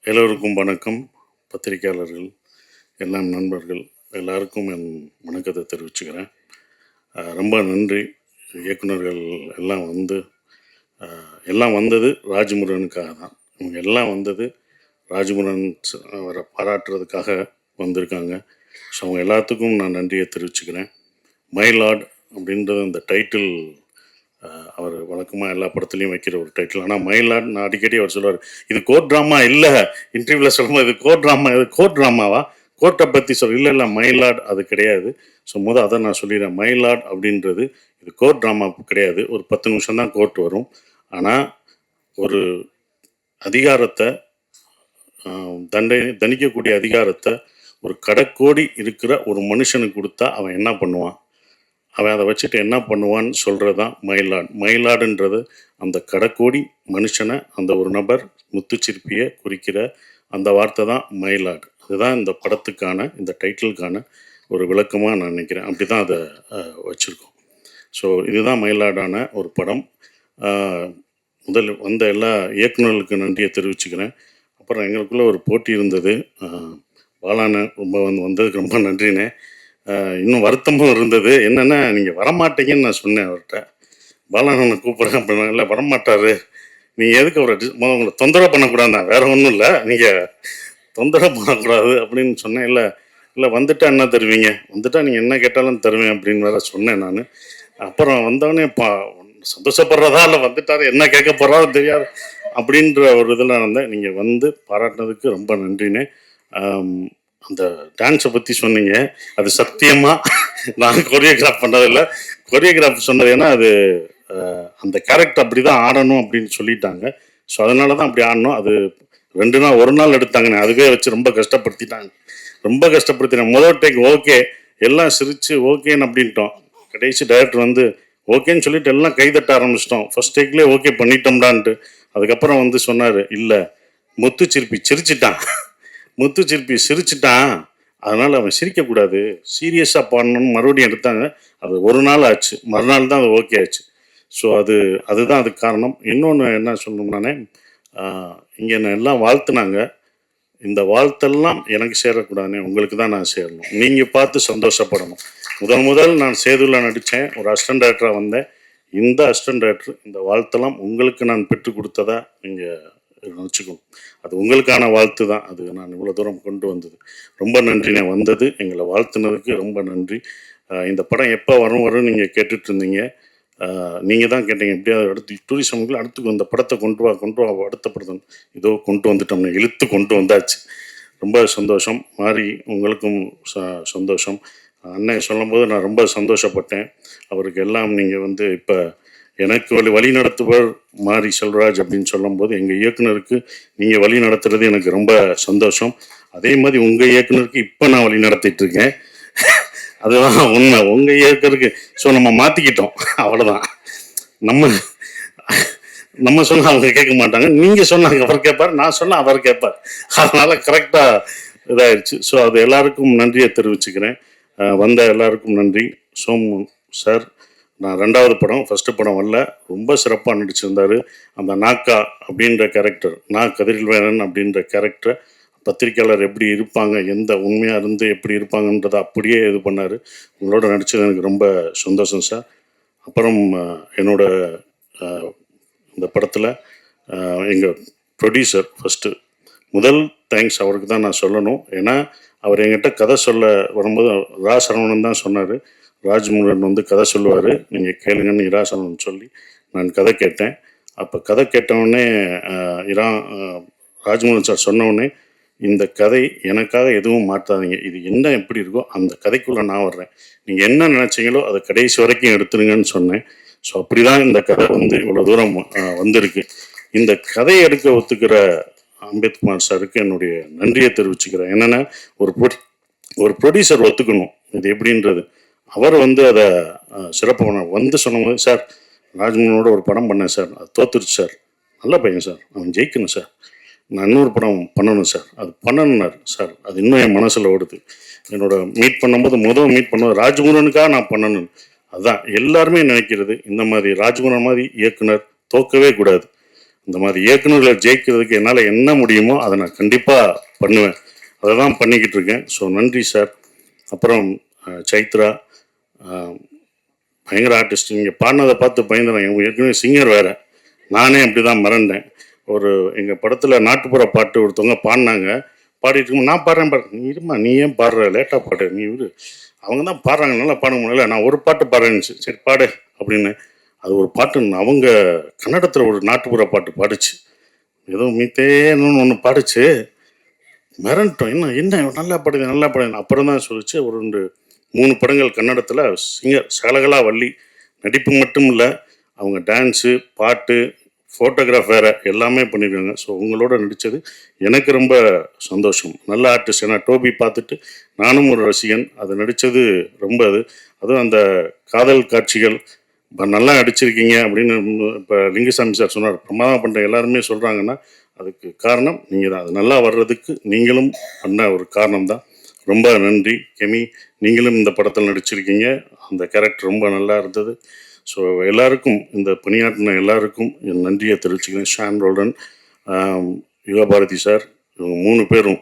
எல்லோருக்கும் வணக்கம். பத்திரிகையாளர்கள், எல்லாம் நண்பர்கள் எல்லாருக்கும் என் வணக்கத்தை தெரிவிச்சுக்கிறேன். ரொம்ப நன்றி. இயக்குனர்கள் எல்லாம் வந்து எல்லாம் வந்தது ராஜமுருகனுக்காக தான். இவங்க எல்லாம் வந்தது ராஜமுருகன் அவரை பாராட்டுறதுக்காக வந்திருக்காங்க. ஸோ அவங்க எல்லாத்துக்கும் நான் நன்றியை தெரிவிச்சுக்கிறேன். மை லார்ட் அப்படின்றது அந்த டைட்டில் அவர் வழக்கமாக எல்லா படத்துலையும் வைக்கிற ஒரு டைட்டில். ஆனால் மயிலாட் நான் அடிக்கடி அவர் சொல்லுவார், இது கோர்ட் ட்ராமா இல்லை. இன்டர்வியூவில் சொல்லும்போது இது கோர்ட் ட்ராமா, இது கோர்ட் ட்ராமாவா, கோர்ட்டை பற்றி இல்லை மயிலாட் அது கிடையாது. ஸோ அதை நான் சொல்லிடுறேன். மயிலாட் அப்படின்றது இது கோர்ட் ட்ராமா கிடையாது. ஒரு 10 நிமிஷம் தான் கோர்ட் வரும். ஆனால் ஒரு அதிகாரத்தை தண்டிக்கக்கூடிய அதிகாரத்தை ஒரு கடைக்கோடி இருக்கிற ஒரு மனுஷனுக்கு கொடுத்தா அவன் என்ன பண்ணுவான், அவன் அதை வச்சுட்டு என்ன பண்ணுவான்னு சொல்கிறது தான் மயிலாட். மயிலாடுன்றது அந்த கடைக்கோடி மனுஷனை, அந்த ஒரு நபர் முத்துச்சிற்பியை குறிக்கிற அந்த வார்த்தை தான் மயிலாடு. அதுதான் இந்த படத்துக்கான, இந்த டைட்டிலுக்கான ஒரு விளக்கமாக நான் நினைக்கிறேன். அப்படி தான் அதை வச்சுருக்கோம். ஸோ இதுதான் மயிலாடான ஒரு படம். முதல் வந்த எல்லா இயக்குநர்களுக்கு நன்றியை தெரிவிச்சுக்கிறேன். அப்புறம் எங்களுக்குள்ளே ஒரு போட்டி இருந்தது. பாலான ரொம்ப வந்ததுக்கு ரொம்ப நன்றினே. இன்னும் வருத்தமும் இருந்தது. என்னென்னா, நீங்கள் வரமாட்டீங்கன்னு நான் சொன்னேன் அவர்கிட்ட. பாலானனை கூப்பிட்றேன் அப்படின்னா, இல்லை வரமாட்டார், நீங்கள் எதுக்கு அவரை உங்களை தொந்தரவு பண்ணக்கூடாது, வேறு ஒன்றும் இல்லை, நீங்கள் தொந்தரவு பண்ணக்கூடாது அப்படின்னு சொன்னேன். இல்லை வந்துட்டா என்ன தருவீங்க, வந்துட்டா நீங்கள் என்ன கேட்டாலும் தருவேன் அப்படின்னு வேற சொன்னேன் நான். அப்புறம் வந்தவொடனே சந்தோஷப்படுறதா இல்லை வந்துட்டாரு என்ன கேட்க போகிறாரோ தெரியாது அப்படின்ற ஒரு இதில் இருந்தேன். நீங்கள் வந்து பாராட்டினதுக்கு ரொம்ப நன்றினே. அந்த டான்ஸை பற்றி சொன்னீங்க, அது சத்தியமாக நான் கொரியோகிராஃப் பண்ணதில்லை. கொரியோகிராஃப் சொன்னது ஏன்னா அது அந்த கேரக்டர் அப்படி தான் ஆடணும் அப்படின்னு சொல்லிட்டாங்க. ஸோ அதனால தான் அப்படி ஆடணும். அது 2 நாள் 1 நாள் எடுத்தாங்கண்ணே. அதுவே வச்சு ரொம்ப கஷ்டப்படுத்திட்டாங்க. முதல் டேக் ஓகே, எல்லாம் சிரித்து ஓகேன்னு அப்படின்ட்டோம். கடைசி டைரக்டர் வந்து ஓகேன்னு சொல்லிட்டு எல்லாம் கைதட்ட ஆரம்பிச்சிட்டோம். ஃபர்ஸ்ட் டேக்லேயே ஓகே பண்ணிட்டோம்டான்ட்டு. அதுக்கப்புறம் வந்து சொன்னார், இல்லை முத்துச்சிற்பி சிரிச்சிட்டான், அதனால் அவன் சிரிக்கக்கூடாது, சீரியஸாக பாடணும்னு மறுபடியும் எடுத்தாங்க. அது 1 நாள் ஆச்சு, மறுநாள் தான் அது ஓகே ஆச்சு. ஸோ அதுதான் அதுக்கு காரணம். இன்னொன்று என்ன சொல்லணும்னானே, இங்கே என்ன எல்லாம் வாழ்த்துனாங்க. இந்த வாழ்த்தெல்லாம் எனக்கு சேரக்கூடாதுனே, உங்களுக்கு தான் நான் சேரணும். நீங்கள் பார்த்து சந்தோஷப்படணும். முதல் நான் சேதுவில் நடித்தேன், ஒரு அசிஸ்டன்ட் டைரக்டராக வந்தேன். இந்த அசிஸ்டன்ட் டைரக்டர் இந்த வாழ்த்தெல்லாம் உங்களுக்கு நான் பெற்றுக் கொடுத்ததா நீங்கள் நினச்சிக்கணும். அது உங்களுக்கான வாழ்த்து தான். அது நான் இவ்வளோ தூரம் கொண்டு வந்தது. ரொம்ப நன்றிண்ணே. வந்தது எங்களை வாழ்த்துனதுக்கு ரொம்ப நன்றி. இந்த படம் எப்போ வரும் நீங்கள் கேட்டுட்டு இருந்தீங்க. நீங்கள் தான் கேட்டீங்க, எப்படியாவது அடுத்து டூரிசம்கள் அடுத்து இந்த படத்தை கொண்டு வா அடுத்த படத்தை இதோ கொண்டு வந்துட்டோம்னு இழுத்து கொண்டு வந்தாச்சு. ரொம்ப சந்தோஷம். மாறி உங்களுக்கும் சந்தோஷம். அண்ணன் சொல்லும்போது நான் ரொம்ப சந்தோஷப்பட்டேன். அவருக்கு எல்லாம் நீங்கள் வந்து இப்போ எனக்கு வழி நடத்துவர் மாரி செல்வராஜ் அப்படின்னு சொல்லும்போது எங்கள் இயக்குனருக்கு நீங்கள் வழி நடத்துறது எனக்கு ரொம்ப சந்தோஷம். அதே மாதிரி உங்கள் இயக்குனருக்கு இப்போ நான் வழி நடத்திட்டு இருக்கேன். அதுதான் உண்மை. உங்கள் இயக்குனருக்கு ஸோ நம்ம மாற்றிக்கிட்டோம், அவ்வளோதான். நம்ம சொன்னால் அவங்க கேட்க மாட்டாங்க, நீங்கள் சொன்னாங்க அவர் கேட்பார், நான் சொன்னால் அவர் கேட்பார். அதனால் கரெக்டாக இதாகிடுச்சு. ஸோ அது எல்லாருக்கும் நன்றியை தெரிவிச்சுக்கிறேன். வந்த எல்லாருக்கும் நன்றி. சோமு சார், நான் 2வது படம், ஃபஸ்ட்டு படம் வரல, ரொம்ப சிறப்பாக நடிச்சிருந்தார். அந்த நாக்கா அப்படின்ற கேரக்டர், கதிரில்வேலன் அப்படின்ற கேரக்டரை பத்திரிக்கையாளர் எப்படி இருப்பாங்க, எந்த உண்மையாக இருந்து எப்படி இருப்பாங்கன்றதை அப்படியே இது பண்ணார். உங்களோட நடித்தது எனக்கு ரொம்ப சந்தோஷம் சார். அப்புறம் என்னோட இந்த படத்தில் எங்கள் ப்ரொடியூசர் ஃபஸ்ட்டு முதல் தேங்க்ஸ் அவருக்கு தான் நான் சொல்லணும். ஏன்னா அவர் என்கிட்ட கதை சொல்ல வரும்போது சரவணன் தான் சொன்னார், ராஜ்முருகன் வந்து கதை சொல்லுவார், நீங்கள் கேளுங்கன்னு சரவணன் சொல்லி நான் கதை கேட்டேன். அப்போ கதை கேட்டவுடனே ராஜ்முருகன் சார் சொன்னவுடனே, இந்த கதை எனக்காக எதுவும் மாற்றாதீங்க, இது என்ன எப்படி இருக்கோ அந்த கதைக்குள்ளே நான் வர்றேன், நீங்கள் என்ன நினச்சிங்களோ அதை கடைசி வரைக்கும் எடுத்துருங்கன்னு சொன்னேன். ஸோ அப்படி தான் இந்த கதை வந்து இவ்வளோ தூரம் வந்திருக்கு. இந்த கதையை எடுக்க ஒத்துக்கிற அம்பேத்குமார் சாருக்கு என்னுடைய நன்றியை தெரிவிச்சுக்கிறேன். என்னென்னா, ஒரு ப்ரொடியூசர் ஒத்துக்கணும் இது எப்படின்றது. அவர் வந்து அதை சிறப்பு வந்து சொன்னபோது, சார் ராஜ்முருகனோட ஒரு படம் பண்ணேன் சார், அது தோத்துருச்சு சார், நல்ல பையன் சார், அவன் ஜெயிக்கணும் சார், நான் இன்னொரு படம் பண்ணணும் சார், அது பண்ணணுன்னார் சார். அது இன்னும் என் மனசில் ஓடுது. என்னோட மீட் பண்ணும்போது ராஜ்முருகனுக்காக நான் பண்ணணும். அதுதான் எல்லாருமே நினைக்கிறது. இந்த மாதிரி ராஜ்முருகன் மாதிரி இயக்குனர் தோக்கவே கூடாது. இந்த மாதிரி இயக்குநர்களை ஜெயிக்கிறதுக்கு என்னால் என்ன முடியுமோ அதை நான் கண்டிப்பாக பண்ணுவேன். அதை தான் பண்ணிக்கிட்டு இருக்கேன். ஸோ நன்றி சார். அப்புறம் சைத்ரா பயங்கர ஆர்டிஸ்ட். நீங்கள் பாடினதை பார்த்து பயந்துறேன். ஏற்கனவே சிங்கர் வேறு. நானே அப்படி தான் மறந்தேன். ஒரு எங்கள் படத்தில் நாட்டுப்புற பாட்டு ஒருத்தவங்க பாடினாங்க. பாடிட்டு இருக்கும் நான் பாடுறேன் நீ இருமா, நீ ஏன் பாடுற, லேட்டாக பாடு, நீ விடு, அவங்க தான் பாடுறாங்க, நல்லா பாட முடியல, நான் ஒரு பாட்டு பாடுறேன்னு, சரி பாடு அப்படின்னு. அது ஒரு பாட்டு அவங்க கன்னடத்தில் ஒரு நாட்டுப்புற பாட்டு பாடுச்சு. ஏதோ மீத்தேன்னு ஒன்று பாடுச்சு. மிரண்டோம். என்ன நல்லா பாடுது நல்லா பாடுது. அப்புறம் தான் சொல்லிச்சு ஒரு 3 படங்கள் கன்னடத்தில் சிங்கர் சகலகலா வள்ளி. நடிப்பு மட்டும் இல்லை, அவங்க டான்ஸு, பாட்டு, ஃபோட்டோகிராஃப் வேறு எல்லாமே பண்ணியிருக்காங்க. ஸோ உங்களோட நடித்தது எனக்கு ரொம்ப சந்தோஷம். நல்ல ஆர்டிஸ்ட். ஏன்னா டோபி பார்த்துட்டு நானும் ஒரு ரசிகன். அது நடித்தது ரொம்ப அதுவும் அந்த காதல் காட்சிகள் இப்போ நல்லா நடிச்சிருக்கீங்க அப்படின்னு இப்போ லிங்குசாமி சார் சொன்னார். பிரமாதம் பண்ணுற எல்லாருமே சொல்கிறாங்கன்னா அதுக்கு காரணம் நீங்கள் தான். அது நல்லா வர்றதுக்கு நீங்களும் பண்ண ஒரு காரணம் தான். ரொம்ப நன்றி கெமி. நீங்களும் இந்த படத்தில் நடிச்சிருக்கீங்க. அந்த கேரக்டர் ரொம்ப நல்லா இருந்தது. ஸோ எல்லாருக்கும், இந்த பணியாற்றின எல்லாருக்கும் என் நன்றியை தெரிவிச்சுக்கிறேன். ஷான் ரோல்டன், யுகபாரதி சார், இவங்க 3 பேரும்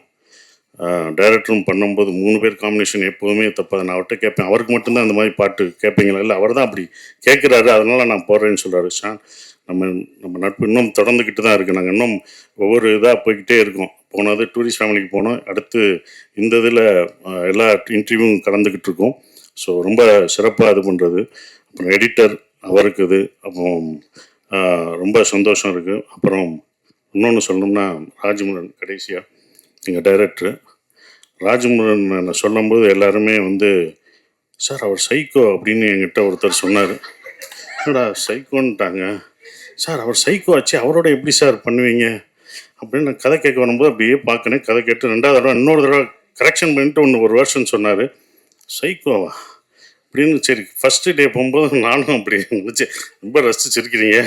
டைரக்டரும் பண்ணும்போது 3 பேர் காம்பினேஷன் எப்போதுமே தப்பாது. நான் அவர்கிட்ட கேட்பேன், அவருக்கு மட்டும்தான் அந்த மாதிரி பாட்டு கேட்பீங்களா? இல்லை, அவர் தான் அப்படி கேட்குறாரு, அதனால நான் போடுறேன்னு சொல்கிறாரு. ஷான், நம்ம நட்பு இன்னும் தொடர்ந்துக்கிட்டு தான் இருக்குது. நாங்கள் இன்னும் ஒவ்வொரு இதாக போய்கிட்டே இருக்கோம். போனது டூரிஸ்ட் ஃபேமிலிக்கு போனோம். அடுத்து இந்த இதில் எல்லா இன்டர்வியூவும் கலந்துக்கிட்டு இருக்கோம். ஸோ ரொம்ப சிறப்பாக இது பண்ணுறது. அப்புறம் எடிட்டர் அவருக்கு இது. அப்புறம் ரொம்ப சந்தோஷம் இருக்குது. அப்புறம் இன்னொன்று சொல்லணும்னா ராஜமுருகன், கடைசியாக எங்கள் டைரக்டரு ராஜமுருகன் சொல்லும்போது எல்லாருமே சார் அவர் சைக்கோ அப்படின்னு என்கிட்ட ஒருத்தர் சொன்னார். என்னடா சைக்கோன்ட்டாங்க சார், அவர் சைக்கோ ஆச்சு, அவரோட எப்படி சார் பண்ணுவீங்க அப்படின்னு நான் கதை கேட்க வரும்போது அப்படியே பார்க்கணும். கதை கேட்டு 2வது தடவை இன்னொரு தடவை கரெக்ஷன் பண்ணிட்டு ஒரு வருஷன் சொன்னார். சைக்கோவா அப்படின்னு. சரி, ஃபஸ்ட்டு டே போகும்போது நானும் அப்படி இருந்துச்சு. ரொம்ப ரசிச்சிருக்கிறீங்க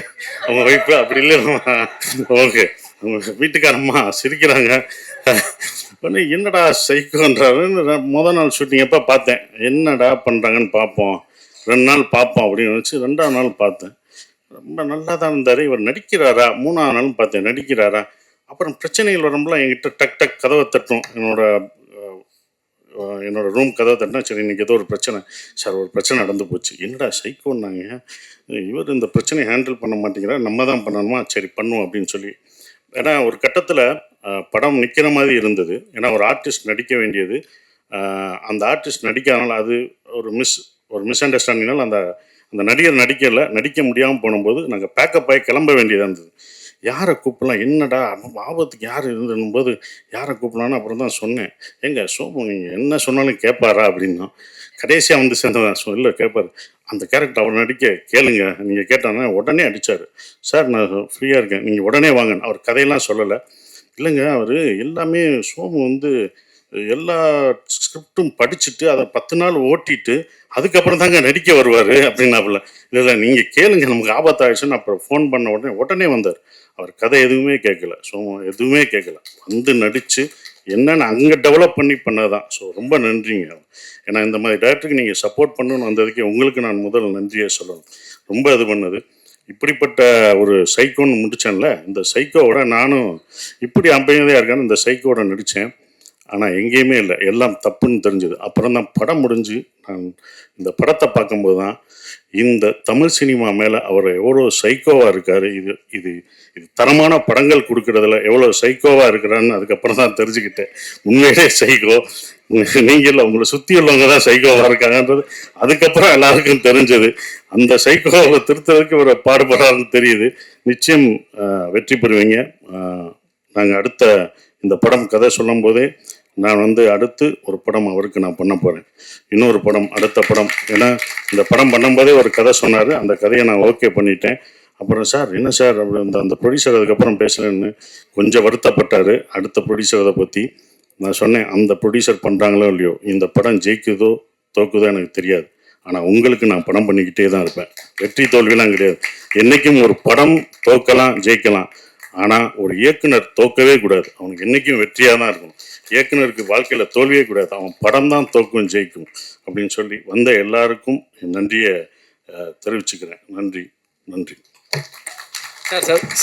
அவங்க ஒய்ஃபு அப்படி இல்லை, ஓகே அவங்க வீட்டுக்காரம்மா சிரிக்கிறாங்க. என்னடா சைக்கோன்றாரு. முதல் நாள் ஷூட்டிங் எப்போ பார்த்தேன், என்னடா பண்ணுறாங்கன்னு பார்ப்போம், 2 நாள் பார்ப்போம் அப்படின்னு நினச்சி 2ஆவது நாள் பார்த்தேன். ரொம்ப நல்லா தான் இருந்தார். இவர் நடிக்கிறாரா? 3ஆவது நாளும் பார்த்தேன், நடிக்கிறாரா? அப்புறம் பிரச்சனைகள் வரும்போது என்கிட்ட டக் டக் கதவை தட்டும். என்னோட ரூம் கதவை தட்டினா, சரி இன்றைக்கி ஏதோ ஒரு பிரச்சனை சார், ஒரு பிரச்சனை நடந்து போச்சு. என்னடா சைக்கோன்னாங்க, இவர் இந்த பிரச்சனையை ஹேண்டில் பண்ண மாட்டேங்கிறார், நம்ம தான் பண்ணணுமா, சரி பண்ணுவோம் அப்படின்னு சொல்லி. ஏன்னா ஒரு கட்டத்தில் படம் நிற்கிற மாதிரி இருந்தது. ஏன்னா ஒரு ஆர்டிஸ்ட் நடிக்க வேண்டியது, அந்த ஆர்டிஸ்ட் நடிக்காதனால அது ஒரு மிஸ் அண்டர்ஸ்டாண்டிங்னால அந்த நடிகர் நடிக்க முடியாமல் போனும்போது நாங்கள் பேக்கப் ஆகி கிளம்ப வேண்டியதாக இருந்தது. யாரை கூப்பிடலாம், என்னடா ஆபத்துக்கு யார் இருந்துன்னும்போது யாரை கூப்பிடலான்னு அப்புறம் தான் சொன்னேன். சோமு நீங்கள் என்ன சொன்னாலும் கேட்பாரா அப்படின்னா, கடைசியாக சேர்ந்ததான் இல்லை கேட்பார். அந்த கேரக்டர் அவர் நடிக்க கேளுங்க, நீங்கள் கேட்டாங்கன்னா உடனே அடித்தார். சார் நான் ஃப்ரீயாக இருக்கேன், நீங்கள் உடனே வாங்க. அவர் கதையெல்லாம் சொல்லலை. இல்லைங்க, அவர் எல்லாமே சோமு எல்லா ஸ்கிரிப்டும் படிச்சுட்டு அதை 10 நாள் ஓட்டிட்டு அதுக்கப்புறம் தாங்க நடிக்க வருவார் அப்படின்னாப்புல. இல்லை நீங்கள் கேளுங்க, நமக்கு ஆபத்தாயிடுச்சுன்னு அப்புறம் ஃபோன் பண்ண உடனே வந்தார். அவர் கதை எதுவுமே கேட்கல, எதுவுமே கேட்கல, நடித்து என்னென்னு அங்கே டெவலப் பண்ணதான். ஸோ ரொம்ப நன்றிங்க. ஏன்னா இந்த மாதிரி டேரக்டருக்கு நீங்கள் சப்போர்ட் பண்ணணும்னு வந்ததுக்கே உங்களுக்கு நான் முதல் நன்றியே சொல்லணும். ரொம்ப இது பண்ணது. இப்படிப்பட்ட ஒரு சைக்கோன்னு முடித்தேன்ல, இந்த சைக்கோவோட நானும் இப்படி அமைதியாக இருக்கான்னு இந்த சைக்கோவோட நடித்தேன். ஆனால் எங்கேயுமே இல்லை, எல்லாம் தப்புன்னு தெரிஞ்சது. அப்புறம் தான் படம் முடிஞ்சு நான் இந்த படத்தை பார்க்கும்போது தான் இந்த தமிழ் சினிமா மேலே அவர் எவ்வளோ சைக்கோவாக இருக்கார், இது இது இது தரமான படங்கள் கொடுக்குறதுல எவ்வளோ சைக்கோவாக இருக்கிறான்னு அதுக்கப்புறம் தான் தெரிஞ்சுக்கிட்டேன். உண்மையிலே சைக்கோ நீங்கள் இல்லை, உங்களை சுற்றி உள்ளவங்க தான் சைக்கோவாக இருக்காங்கன்றது அதுக்கப்புறம் எல்லாருக்கும் தெரிஞ்சது. அந்த சைக்கோவை திருத்ததுக்கு ஒரு பாடுபடுறாருன்னு தெரியுது. நிச்சயம் வெற்றி பெறுவீங்க. நாங்கள் அடுத்த இந்த படம் கதை சொல்லும் போதே நான் அடுத்து ஒரு படம் அவருக்கு நான் பண்ண போகிறேன். இன்னொரு படம், அடுத்த படம். ஏன்னா இந்த படம் பண்ணும்போதே ஒரு கதை சொன்னார், அந்த கதையை நான் ஓகே பண்ணிட்டேன். அப்புறம் சார் என்ன சார் அப்படி அந்த ப்ரொடியூசர் அதுக்கப்புறம் பேசுகிறேன்னு கொஞ்சம் வருத்தப்பட்டார். அடுத்த ப்ரொடியூசர் அதை பற்றி நான் சொன்னேன், அந்த ப்ரொடியூசர் பண்ணுறாங்களோ இல்லையோ, இந்த படம் ஜெயிக்குதோ தோக்குதோ எனக்கு தெரியாது, ஆனால் உங்களுக்கு நான் படம் பண்ணிக்கிட்டே தான் இருப்பேன். வெற்றி தோல்வியெல்லாம் கிடையாது. என்றைக்கும் ஒரு படம் தோக்கலாம் ஜெயிக்கலாம், ஆனால் ஒரு இயக்குனர் தோக்கவே கூடாது. அவனுக்கு என்றைக்கும் வெற்றியாக தான் இருக்கணும். இயக்குனருக்கு வாழ்க்கையில் தோல்வியே கூடாது, அவன் படம் தான் தோக்கும் ஜெயிக்கும் அப்படின்னு சொல்லி வந்த எல்லாருக்கும் என் நன்றியை தெரிவிச்சுக்கிறேன். நன்றி.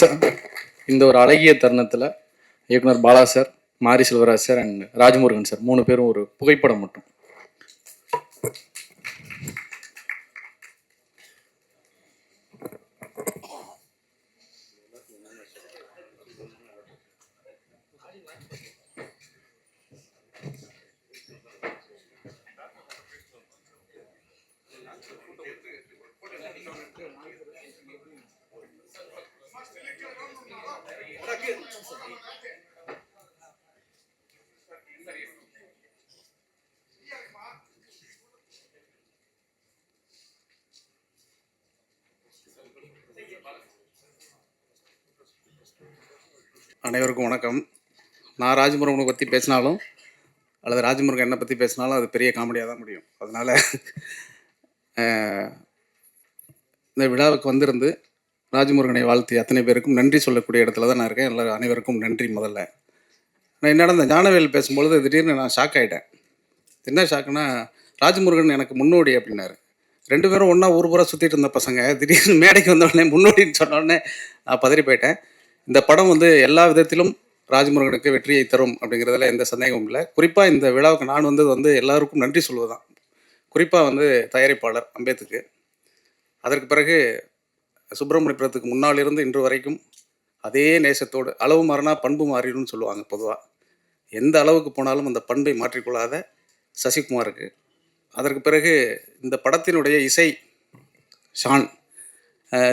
சார் இந்த ஒரு அழகிய தருணத்தில் இயக்குனர் பாலா சார், மாரி Selvaraj sir and Rajamurugan sir 3 பேரும் ஒரு புகைப்படம் மட்டும். அனைவருக்கும் வணக்கம். நான் ராஜமுருகனை பற்றி பேசினாலும் அல்லது ராஜமுருகன் என்னை பற்றி பேசினாலும் அது பெரிய காமெடியாக தான் முடியும். அதனால் இந்த விழாவுக்கு வந்திருந்து ராஜமுருகனை வாழ்த்தி அத்தனை பேருக்கும் நன்றி சொல்லக்கூடிய இடத்துல தான் நான் இருக்கேன். அனைவருக்கும் நன்றி. முதல்ல நான் என்னடா இந்த ஞானவேல் பேசும்பொழுது திடீர்னு நான் ஷாக் ஆகிட்டேன். என்ன ஷாக்குன்னா, ராஜமுருகன் எனக்கு முன்னோடி அப்படின்னாரு. 2 பேரும் ஒன்றா ஊர் பூரா சுற்றிட்டு இருந்த பசங்க திடீர்னு மேடைக்கு வந்தோடனே முன்னோடின்னு சொன்னோடனே நான் பதறி போயிட்டேன். இந்த படம் எல்லா விதத்திலும் ராஜமுருகனுக்கு வெற்றியை தரும் அப்படிங்கிறதுல எந்த சந்தேகமும் இல்லை. குறிப்பாக இந்த விழாவுக்கு நான் வந்தது எல்லாருக்கும் நன்றி சொல்வதுதான். குறிப்பாக தயாரிப்பாளர் அம்பேத்துக்கு, அதற்கு பிறகு சுப்பிரமணியபுரத்துக்கு முன்னால் இருந்து இன்று வரைக்கும் அதே நேசத்தோடு, அளவு மாறினா பண்பு மாறிடும்னு சொல்லுவாங்க பொதுவாக, எந்த அளவுக்கு போனாலும் அந்த பண்பை மாற்றிக்கொள்ளாத சசிகுமாருக்கு, அதற்கு பிறகு இந்த படத்தினுடைய இசை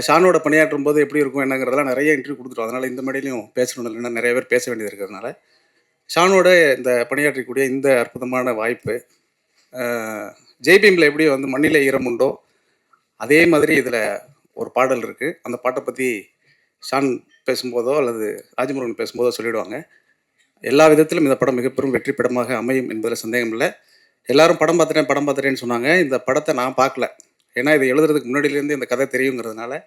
ஷானோட பணியாற்றும் போது எப்படி இருக்கும் என்னங்கிறதெல்லாம் நிறைய இன்டர்வியூ கொடுத்துட்டோம். அதனால் இந்த மேடையிலையும் பேசணும், இல்லைன்னா நிறைய பேர் பேச வேண்டியது இருக்கிறதுனால ஷானோட இந்த பணியாற்றக்கூடிய இந்த அற்புதமான வாய்ப்பு, ஜெய்பீமில் எப்படி மண்ணிலே ஈரம் உண்டோ அதே மாதிரி இதில் ஒரு பாடல் இருக்குது. அந்த பாட்டை பற்றி ஷான் பேசும்போதோ அல்லது ராஜமுருகன் பேசும்போதோ சொல்லிவிடுவாங்க. எல்லா விதத்திலும் இந்த படம் மிகப்பெரும் வெற்றி படமாக அமையும் என்பதில் சந்தேகம் இல்லை. எல்லாரும் படம் பார்த்துட்டேன்னு சொன்னாங்க. இந்த படத்தை நான் பார்க்கல, ஏன்னா இதை எழுதுறதுக்கு முன்னாடியிலேருந்து இந்த கதை தெரியுங்கிறதுனால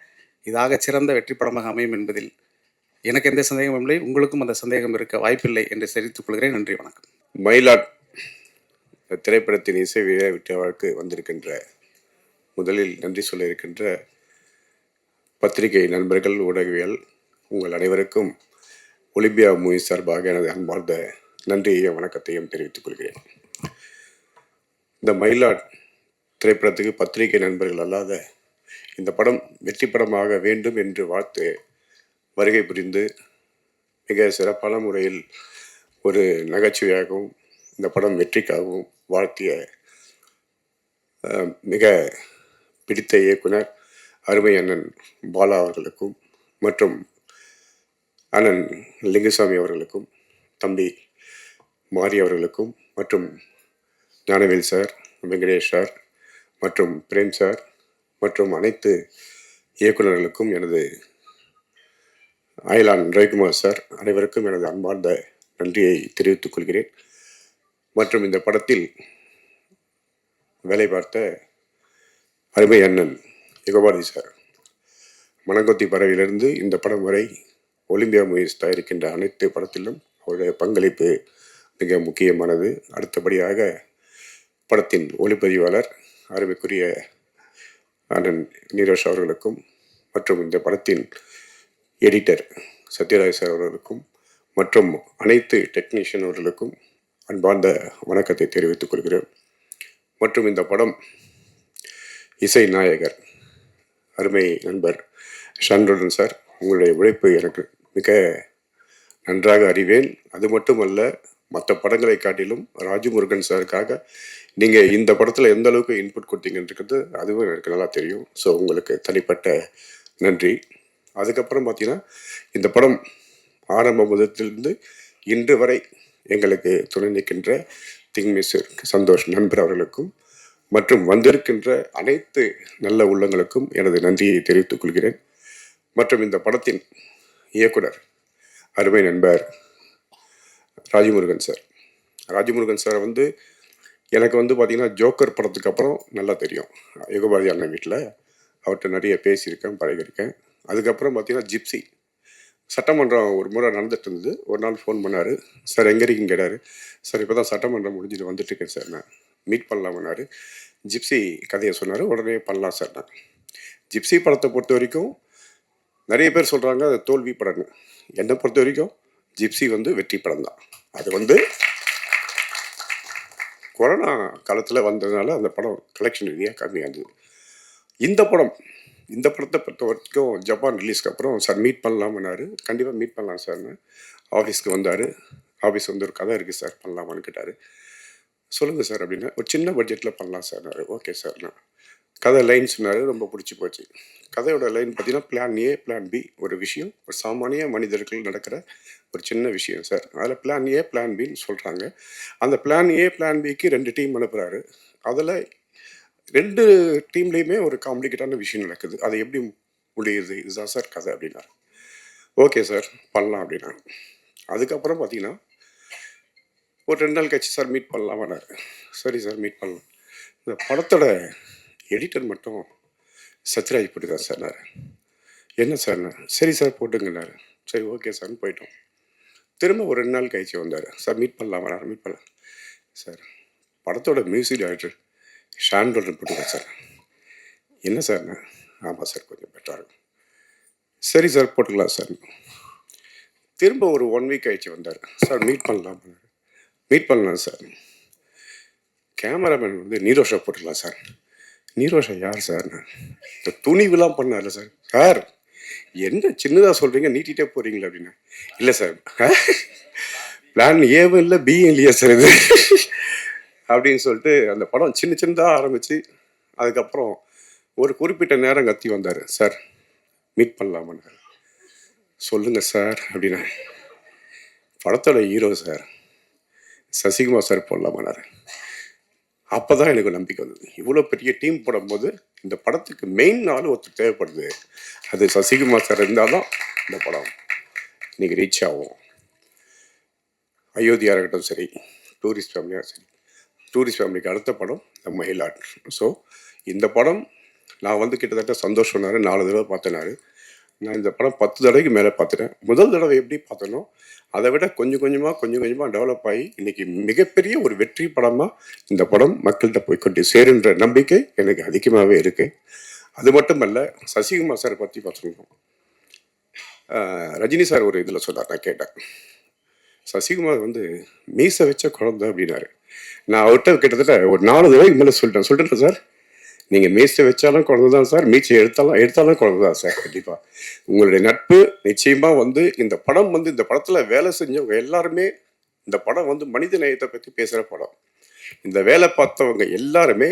இதாக சிறந்த வெற்றி படமாக அமையும் என்பதில் எனக்கு எந்த சந்தேகமும் இல்லை. உங்களுக்கும் அந்த சந்தேகம் இருக்க வாய்ப்பில்லை என்று தெரிவித்துக் கொள்கிறேன். நன்றி, வணக்கம். மயிலாட் திரைப்படத்தின் இசை விழாவிற்கு வந்திருக்கின்ற, முதலில் நன்றி சொல்ல இருக்கின்ற பத்திரிகை நண்பர்கள், ஊடகவியல் உங்கள் அனைவருக்கும் ஒலிம்பியா மூவி சார்பாக எனது அன்பார்ந்த நன்றியையும் வணக்கத்தையும் தெரிவித்துக் கொள்கிறேன். இந்த மயிலாட் திரைப்படத்துக்கு பத்திரிகை நண்பர்கள் அல்லாத இந்த படம் வெற்றி படமாக வேண்டும் என்று வாழ்த்து வருகை புரிந்து மிக சிறப்பான முறையில் ஒரு நகைச்சுவையாகவும் இந்த படம் வெற்றிக்காகவும் வாழ்த்திய மிக பிடித்த இயக்குனர் அருமை அண்ணன் பாலா அவர்களுக்கும் மற்றும் அண்ணன் லிங்குசாமி அவர்களுக்கும், தம்பி மாரி அவர்களுக்கும், மற்றும் ஞானவேல் சார், வெங்கடேஷ் சார் மற்றும் பிரேம் சார் மற்றும் அனைத்து இயக்குநர்களுக்கும், எனது அயலான் ரவிக்குமார் சார் அனைவருக்கும் எனது அன்பார்ந்த நன்றியை தெரிவித்துக் கொள்கிறேன். மற்றும் இந்த படத்தில் வேலை பார்த்த அருமை அண்ணன் யுகபாரதி சார், மணங்கொத்தி பறவையிலிருந்து இந்த படம் வரை ஒலிம்பியா மூவிஸ் தயாரிக்கின்ற அனைத்து படத்திலும் அவருடைய பங்களிப்பு மிக முக்கியமானது. அடுத்தபடியாக படத்தின் ஒளிப்பதிவாளர் அருமைக்குரிய அண்ணன் நீரோஷ் அவர்களுக்கும் மற்றும் இந்த படத்தின் எடிட்டர் சத்யராஜ் சார் அவர்களுக்கும் மற்றும் அனைத்து டெக்னீஷியன் அவர்களுக்கும் அன்பார்ந்த வணக்கத்தை தெரிவித்துக் கொள்கிறேன். மற்றும் இந்த படம் இசை நாயகர் அருமை நண்பர் ஷான்ரோடன் சார், உங்களுடைய உழைப்பு எனக்கு மிக நன்றாக அறிவேன். அது மட்டுமல்ல, மற்ற படங்களை காட்டிலும் ராஜமுருகன் சாருக்காக நீங்கள் இந்த படத்தில் எந்த அளவுக்கு இன்புட் கொடுத்தீங்கன்றது அதுவும் எனக்கு நல்லா தெரியும். ஸோ உங்களுக்கு தனிப்பட்ட நன்றி. அதுக்கப்புறம் பார்த்தீங்கன்னா, இந்த படம் ஆரம்ப முதலிருந்து இன்று வரை எங்களுக்கு துணை நிற்கின்ற திங்மிஸ்டர் சந்தோஷ் நண்பர் அவர்களுக்கும் மற்றும் வந்திருக்கின்ற அனைத்து நல்ல உள்ளங்களுக்கும் எனது நன்றியை தெரிவித்துக் கொள்கிறேன். மற்றும் இந்த படத்தின் இயக்குனர் அருமை நண்பர் ராஜமுருகன் சார். ராஜமுருகன் சார் எனக்கு பார்த்தீங்கன்னா ஜோக்கர் படத்துக்கு அப்புறம் நல்லா தெரியும். யுகபாரதி அண்ணன் வீட்டில் அவர்கிட்ட நிறைய பேசியிருக்கேன், பழகிருக்கேன். அதுக்கப்புறம் பார்த்தீங்கன்னா ஜிப்சி சட்டமன்றம் ஒரு முறை நடந்துட்டு இருந்தது. ஒரு நாள் ஃபோன் பண்ணார். சார் எங்கே இருக்கீங்க கேட்டார். சார் இப்போ தான் சட்டமன்றம் முடிஞ்சுட்டு வந்துட்டுருக்கேன் சார், நான் மீட் பண்ணலாம்னாரு. ஜிப்சி கதையை சொன்னார். உடனே பண்ணலாம் சார். நான் ஜிப்சி படத்தை பொறுத்த வரைக்கும் நிறைய பேர் சொல்கிறாங்க அது தோல்வி படம்னு. என்னை பொறுத்த வரைக்கும் ஜிப்சி வந்து வெற்றி படம் தான். அது வந்து கொரோனா காலத்தில் வந்ததுனால அந்த படம் கலெக்ஷன் ரீதியாக கம்மியாக இருந்தது. இந்த படத்தை பொறுத்த வரைக்கும் ஜப்பான் ரிலீஸ்க்கு அப்புறம் சார் மீட் பண்ணலாம்னாரு. கண்டிப்பாக மீட் பண்ணலாம் சார்னு ஆஃபீஸ்க்கு வந்தார். ஆஃபீஸ் வந்து ஒரு கதை இருக்குது சார், பண்ணலாமான்னு கேட்டார். சொல்லுங்கள் சார் அப்படின்னா, ஒரு சின்ன பட்ஜெட்டில் பண்ணலாம் சார்னாரு. ஓகே சார்ண்ணா. கதை லைன் சொன்னார், ரொம்ப பிடிச்சி போச்சு. கதையோட லைன் பார்த்தீங்கன்னா பிளான் ஏ பிளான் பி, ஒரு விஷயம் ஒரு சாமானிய மனிதர்கள் நடக்கிற ஒரு சின்ன விஷயம் சார். அதில் பிளான் ஏ பிளான் பின்னு சொல்கிறாங்க. அந்த பிளான் ஏ பிளான் பிக்கு 2 டீம் அனுப்புகிறாரு. அதில் 2 டீம்லேயுமே ஒரு காம்ப்ளிகேட்டான விஷயம் நடக்குது. அது எப்படி முடியுது, இதுதான் சார் கதை அப்படின்னாரு. ஓகே சார் பண்ணலாம் அப்படின்னா, அதுக்கப்புறம் பார்த்தீங்கன்னா ஒரு 2 நாள் கழிச்சு சார் மீட் பண்ணலாமான்னாரு. சரி சார் மீட் பண்ணலாம். இந்த படத்தோட எடிட்டர் மட்டும் சத்யராஜ் போட்டு தான் சார்னாரு. என்ன சார்ண்ணா? சரி சார் போட்டுங்கன்னாரு. சரி ஓகே சார்னு போயிட்டோம். திரும்ப ஒரு 2 நாள் கழிச்சு வந்தார். சார் மீட் பண்ணலாமாண்ணா? மீட் பண்ணலாம் சார். படத்தோட மியூசிக் டைரக்டர் ஷான்ரோடன் போட்டுருக்கேன் சார். என்ன சார்ண்ணா? ஆமாம் சார் கொஞ்சம் பெட்டராக இருக்கும். சரி சார் போட்டுக்கலாம் சார். திரும்ப ஒரு 1 வீக் கழிச்சு வந்தார். சார் மீட் பண்ணலாம். மீட் பண்ணலாம் சார். கேமராமேன் வந்து நீரோஷா போட்டுக்கலாம் சார். நீரோஷா யார் சார்? இந்த துணிவுலாம் பண்ணார்ல சார். சார் என்ன சின்னதாக சொல்கிறீங்க, நீட்டிகிட்டே போகிறீங்களா அப்படின்னா, இல்லை சார் பிளான் ஏவும் இல்லை பியும் இல்லையா சார் இது அப்படின்னு சொல்லிட்டு அந்த படம் சின்னதாக ஆரம்பித்து அதுக்கப்புறம் ஒரு குறிப்பிட்ட நேரம் கத்தி வந்தார். சார் மீட் பண்ணலாமான்னு. சொல்லுங்கள் சார் அப்படின்னா, படத்தோட ஹீரோ சார் சசிகுமார் சார் போடலாமான்னாரு. அப்போ தான் எனக்கு நம்பிக்கை வந்தது. இவ்வளோ பெரிய டீம் போடும்போது இந்த படத்துக்கு மெயின் ஆள் ஒருத்தர் தேவைப்படுது. அது சசிகுமார் சார் இருந்தால் தான் இந்த படம் இன்றைக்கி ரீச் ஆகும். அயோத்தியா இருக்கட்டும் சரி, டூரிஸ்ட் ஃபேமிலியாக சரி, டூரிஸ்ட் ஃபேமிலிக்கு அடுத்த படம் இந்த மயிலாட். ஸோ இந்த படம் நான் வந்து கிட்டத்தட்ட சந்தோஷம்னாரு 4 தடவை பார்த்தேனாரு. நான் இந்த படம் 10 தடவைக்கு மேலே பார்த்துட்டேன். முதல் தடவை எப்படி பார்த்தனோ அதை விட கொஞ்சம் கொஞ்சமாக டெவலப் ஆகி இன்றைக்கி மிகப்பெரிய ஒரு வெற்றி படமாக இந்த படம் மக்கள்கிட்ட போய் கொண்டு சேருன்ற நம்பிக்கை எனக்கு அதிகமாகவே இருக்குது. அது மட்டும் அல்ல, சசிகுமார் சாரை பற்றி பார்த்தோம். ரஜினி சார் ஒரு இதில் சொன்னார், நான் கேட்டேன். சசிகுமார் வந்து மீசை வச்ச குழந்தை அப்படின்னாரு. நான் அவர்கிட்ட கிட்டத்தட்ட ஒரு 4 தடவைக்கு மேலே சொல்லிட்டேன் சார், நீங்கள் மீசை வச்சாலும் குழந்தை தான் சார், மீச்சை எடுத்தாலும் குழந்தை தான் சார். கண்டிப்பாக உங்களுடைய நட்பு நிச்சயமாக வந்து இந்த படம் வந்து இந்த படத்தில் வேலை செஞ்சவங்க எல்லாருமே, இந்த படம் வந்து மனித நேயத்தை பற்றி பேசுகிற படம். இந்த வேலை பார்த்தவங்க எல்லாருமே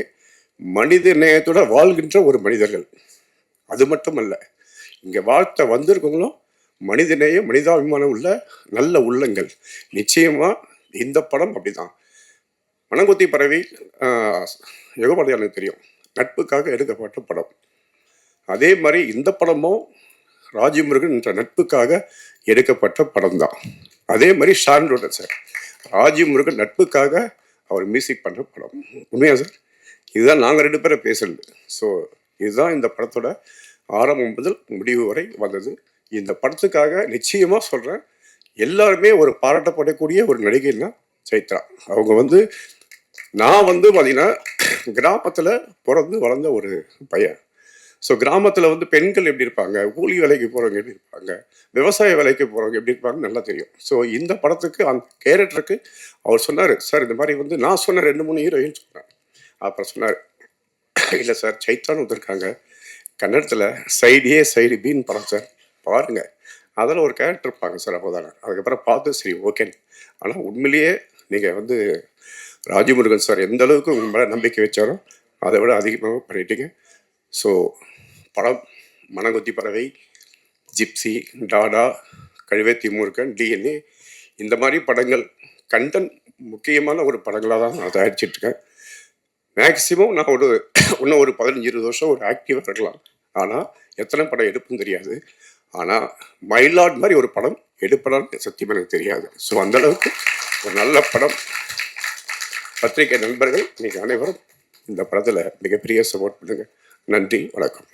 மனித நேயத்தோட வாழ்கின்ற ஒரு மனிதர்கள். அது மட்டும் அல்ல, இங்கே வாழ்த்த வந்திருக்கவங்களும் மனித நேயம் மனிதாபிமானம் உள்ள நல்ல உள்ளங்கள். நிச்சயமாக இந்த படம் அப்படிதான். மனங்கொத்தி பறவை யுகபாரதியாருக்கு தெரியும், நட்புக்காக எடுக்கப்பட்ட படம். அதே மாதிரி இந்த படமும் ராஜமுருகன் என்ற நட்புக்காக எடுக்கப்பட்ட படம் தான். அதே மாதிரி ஷான்ரோடன் சார் ராஜமுருகன் நட்புக்காக அவர் மியூசிக் பண்ணுற படம். உண்மையா சார்? இதுதான் நாங்கள் 2 பேரை பேசுறது. ஸோ இதுதான் இந்த படத்தோட ஆரம்பம் முதல் முடிவு வரை வந்தது. இந்த படத்துக்காக நிச்சயமாக சொல்கிறேன், எல்லாருமே ஒரு பாராட்டப்படக்கூடிய ஒரு நடிகைன்னா சைத்ரா. அவங்க வந்து, நான் வந்து பார்த்தீங்கன்னா கிராமத்தில் பிறந்து வளர்ந்த ஒரு பையன். ஸோ கிராமத்தில் வந்து பெண்கள் எப்படி இருப்பாங்க, கூலி வேலைக்கு போகிறவங்க எப்படி இருப்பாங்க, விவசாய வேலைக்கு போகிறவங்க எப்படி இருப்பாங்கன்னு நல்லா தெரியும். ஸோ இந்த படத்துக்கு அந்த கேரக்டருக்கு அவர் சொன்னார், சார் இந்த மாதிரி வந்து நான் சொன்ன 2-3 ஹீரோயின் சொன்னேன். அப்புறம் சொன்னார், இல்லை சார் சைத்ரான்னு வந்திருக்காங்க கன்னடத்தில், சைடு ஏ சைடு பின்னு படம் சார், பாருங்கள் அதில் ஒரு கேரக்டர் இருப்பாங்க சார். அப்போதானே அதுக்கப்புறம் பார்த்து சரி ஓகே. ஆனால் உண்மையிலேயே நீங்கள் வந்து ராஜமுருகன் சார் எந்த அளவுக்கு உங்கள் மேலே நம்பிக்கை வச்சாரோ அதை விட அதிகமாக பண்ணிட்டீங்க. ஸோ படம் மனங்கொத்தி பறவை, ஜிப்சி, டாடா, கழுவேத்தி முருகன், டிஎன்ஏ, இந்த மாதிரி படங்கள் கண்டென்ட் முக்கியமான ஒரு படங்களாக தான் நான் தயாரிச்சிட்ருக்கேன். மேக்சிமம் நான் இன்னும் ஒரு 15-20 வருஷம் ஒரு ஆக்டிவாக இருக்கலாம். ஆனால் எத்தனை படம் எடுப்புன்னு தெரியாது. ஆனால் மயிலாட் மாதிரி ஒரு படம் எடுப்படான்னு சத்தியமாக எனக்கு தெரியாது. ஸோ அந்தளவுக்கு ஒரு நல்ல படம். பத்திரிகை நண்பர்கள் நீங்கள் அனைவரும் இந்த படத்தில் மிகப்பெரிய சப்போர்ட் பண்ணுங்கள். நன்றி, வணக்கம்.